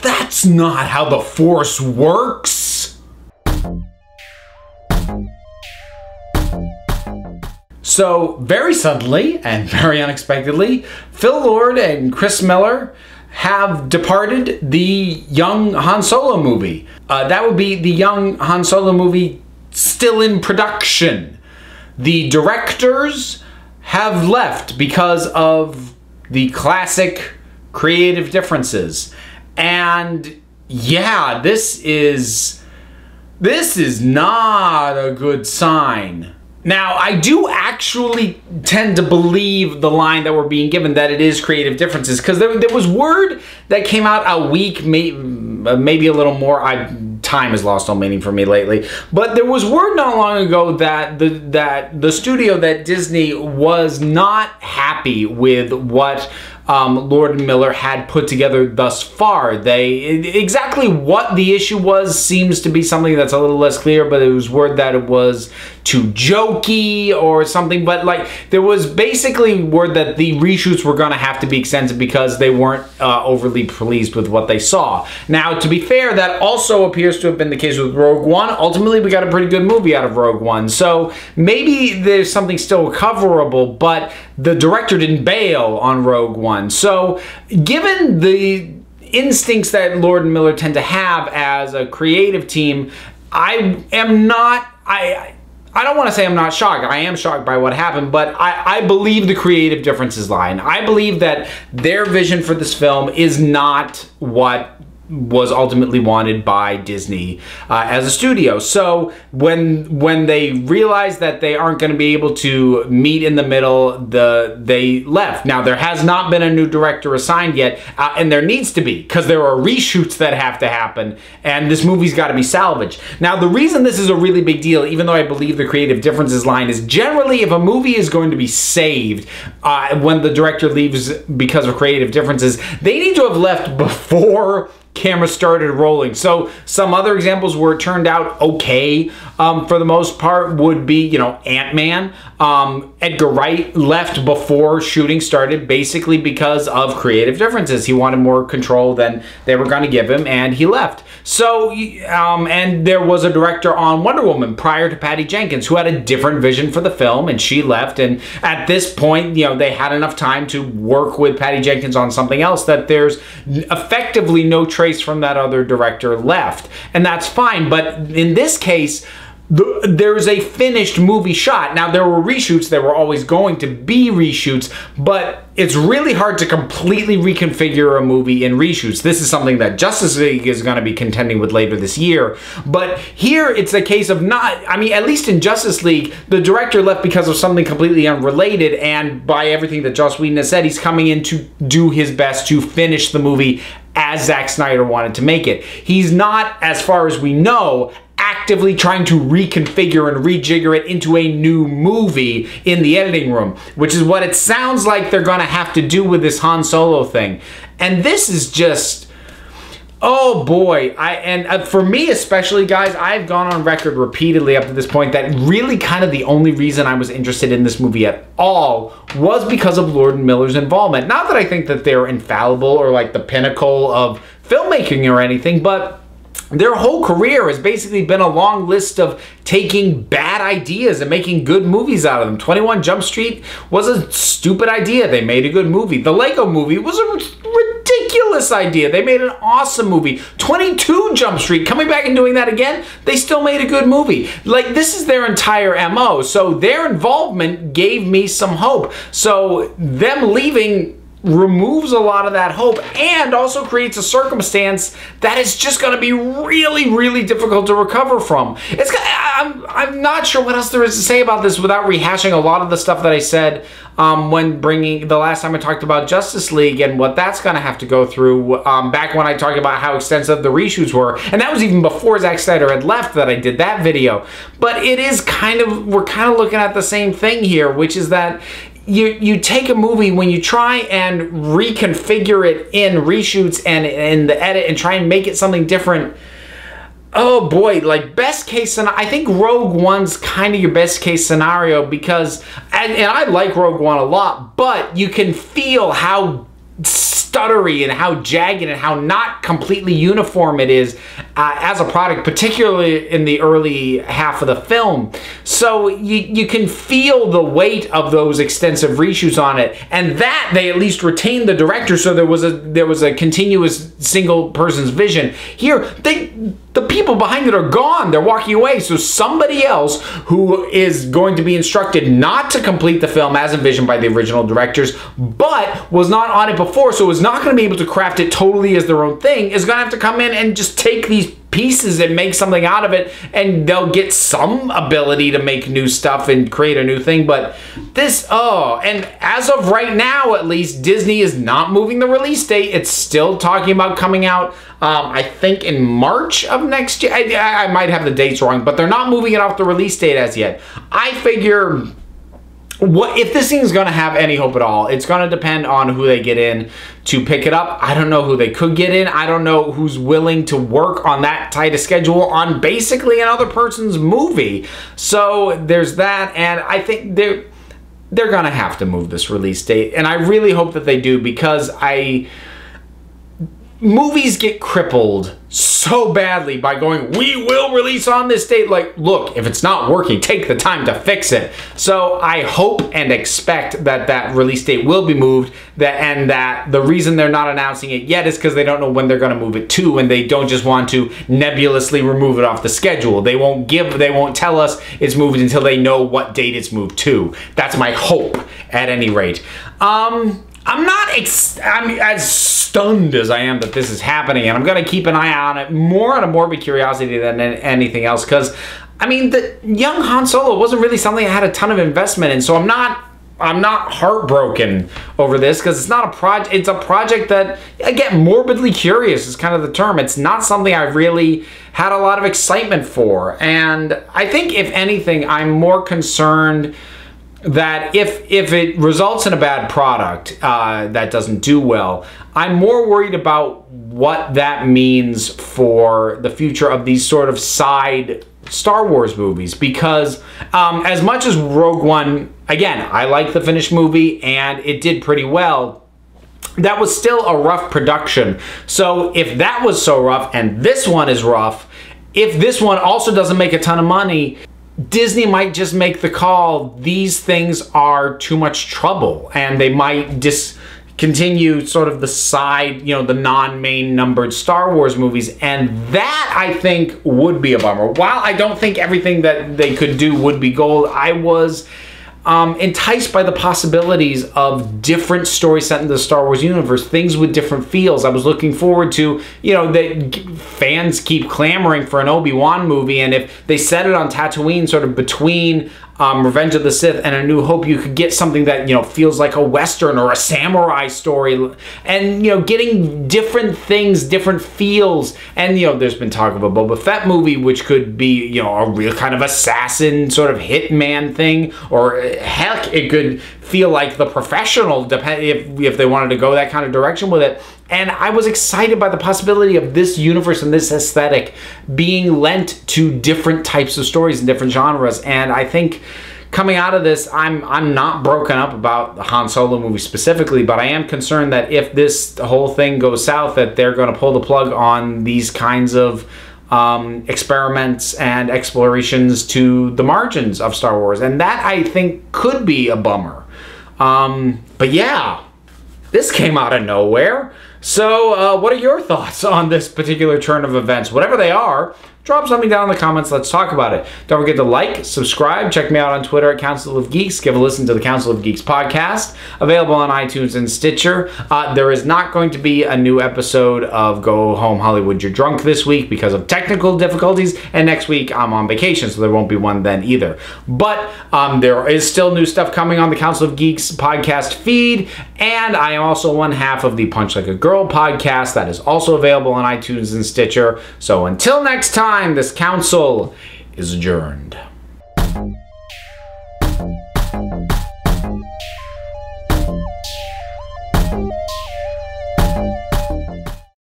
That's not how the Force works. So, very suddenly and very unexpectedly, Phil Lord and Chris Miller have departed the young Han Solo movie. That would be the young Han Solo movie still in production. The directors have left because of the classic creative differences. And yeah, this is not a good sign. Now, I do actually tend to believe the line that we're being given, that it is creative differences, because there was word that came out a week, maybe a little more. Time has lost all meaning for me lately. But there was word not long ago that the studio, that Disney, was not happy with what Lord and Miller had put together thus far. Exactly what the issue was seems to be something that's a little less clear, but it was word that it was too jokey or something. But like, there was basically word that the reshoots were going to have to be extended because they weren't overly pleased with what they saw. Now, to be fair, that also appears to have been the case with Rogue One. Ultimately, we got a pretty good movie out of Rogue One, so maybe there's something still recoverable, but the director didn't bail on Rogue One. So, given the instincts that Lord and Miller tend to have as a creative team, I am not, I don't want to say I'm not shocked. I am shocked by what happened, but I believe the creative differences lie. And I believe that their vision for this film is not what was ultimately wanted by Disney as a studio. So when they realized that they aren't going to be able to meet in the middle, they left. Now, there has not been a new director assigned yet, and there needs to be, because there are reshoots that have to happen, and this movie's got to be salvaged. Now, the reason this is a really big deal, even though I believe the creative differences line, is generally if a movie is going to be saved when the director leaves because of creative differences, they need to have left before camera started rolling. So some other examples where it turned out okay for the most part would be, you know, Ant-Man. Edgar Wright left before shooting started, basically because of creative differences. He wanted more control than they were going to give him, and he left. So, and there was a director on Wonder Woman prior to Patty Jenkins who had a different vision for the film, and she left. And at this point, you know, they had enough time to work with Patty Jenkins on something else that there's effectively no trace from that other director left. And that's fine. But in this case, there's a finished movie shot. Now, there were reshoots. There were always going to be reshoots, but it's really hard to completely reconfigure a movie in reshoots. This is something that Justice League is going to be contending with later this year. But here, it's a case of not, I mean, at least in Justice League, the director left because of something completely unrelated, and by everything that Joss Whedon has said, he's coming in to do his best to finish the movie as Zack Snyder wanted to make it. He's not, as far as we know, actively trying to reconfigure and rejigger it into a new movie in the editing room, which is what it sounds like they're going to have to do with this Han Solo thing. And this is just, oh boy. For me especially, guys, I've gone on record repeatedly up to this point that really kind of the only reason I was interested in this movie at all was because of Lord and Miller's involvement. Not that I think that they're infallible or like the pinnacle of filmmaking or anything, but their whole career has basically been a long list of taking bad ideas and making good movies out of them. 21 Jump Street was a stupid idea. They made a good movie. The Lego Movie was a ridiculous idea. They made an awesome movie. 22 Jump Street, coming back and doing that again, they still made a good movie. Like, this is their entire MO. So their involvement gave me some hope. So them leaving removes a lot of that hope and also creates a circumstance that is just going to be really, really difficult to recover from. I'm not sure what else there is to say about this without rehashing a lot of the stuff that I said when bringing the last time I talked about Justice League and what that's going to have to go through back when I talked about how extensive the reshoots were. And that was even before Zack Snyder had left that I did that video. But it is kind of, we're kind of looking at the same thing here, which is that you take a movie, when you try and reconfigure it in reshoots and in the edit and try and make it something different, oh boy, like best case scenario, I think Rogue One's kind of your best case scenario because, and I like Rogue One a lot, but you can feel how stuttery and how jagged and how not completely uniform it is as a product, particularly in the early half of the film. So you can feel the weight of those extensive reshoots on it, and that they at least retained the director, so there was a continuous single person's vision. Here, the people behind it are gone. They're walking away. So somebody else who is going to be instructed not to complete the film as envisioned by the original directors, but was not on it before, so is not going to be able to craft it totally as their own thing, is going to have to come in and just take these pieces and make something out of it, and they'll get some ability to make new stuff and create a new thing. But this, and as of right now, at least, Disney is not moving the release date. It's still talking about coming out, I think, in March of next year. I might have the dates wrong, but they're not moving it off the release date as yet. I figure, if this thing's going to have any hope at all, it's going to depend on who they get in to pick it up. I don't know who they could get in. I don't know who's willing to work on that tight a schedule on basically another person's movie. So there's that, and I think they're going to have to move this release date, and I really hope that they do, because movies get crippled so badly by going, we will release on this date. Like, look, if it's not working, take the time to fix it. So I hope and expect that that release date will be moved, and that the reason they're not announcing it yet is because they don't know when they're going to move it to, and they don't just want to nebulously remove it off the schedule. They won't tell us it's moved until they know what date it's moved to. That's my hope, at any rate. I'm as stunned as I am that this is happening, and I'm going to keep an eye on it more out of morbid curiosity than anything else, because, I mean, the young Han Solo wasn't really something I had a ton of investment in, so I'm not heartbroken over this, because it's not a project. It's a project that, again, morbidly curious is kind of the term. It's not something I really had a lot of excitement for, and I think, if anything, I'm more concerned that if it results in a bad product that doesn't do well, I'm more worried about what that means for the future of these sort of side Star Wars movies, because as much as Rogue One, again, I like the finished movie and it did pretty well, that was still a rough production. So if that was so rough and this one is rough, if this one also doesn't make a ton of money, Disney might just make the call, these things are too much trouble, and they might discontinue sort of the side, the non-main numbered Star Wars movies, and that, I think, would be a bummer. While I don't think everything that they could do would be gold, I was enticed by the possibilities of different stories set in the Star Wars universe, things with different feels. I was looking forward to, that fans keep clamoring for an Obi-Wan movie, and if they set it on Tatooine sort of between Revenge of the Sith and A New Hope, you could get something that, feels like a Western or a samurai story, and, getting different things, different feels. And, there's been talk of a Boba Fett movie, which could be, a real kind of assassin sort of hitman thing, or heck, it could feel like The Professional, if they wanted to go that kind of direction with it. And I was excited by the possibility of this universe and this aesthetic being lent to different types of stories and different genres. And I think coming out of this, I'm not broken up about the Han Solo movie specifically, but I am concerned that if this whole thing goes south, that they're going to pull the plug on these kinds of experiments and explorations to the margins of Star Wars. And that, I think, could be a bummer. But yeah, this came out of nowhere. So what are your thoughts on this particular turn of events? Whatever they are, drop something down in the comments. Let's talk about it. Don't forget to like, subscribe, check me out on Twitter at Council of Geeks. Give a listen to the Council of Geeks podcast, available on iTunes and Stitcher. There is not going to be a new episode of Go Home Hollywood You're Drunk this week because of technical difficulties, and next week I'm on vacation, so there won't be one then either. But there is still new stuff coming on the Council of Geeks podcast feed, and I am also one half of the Punch Like a Girl podcast that is also available on iTunes and Stitcher. So until next time, this council is adjourned.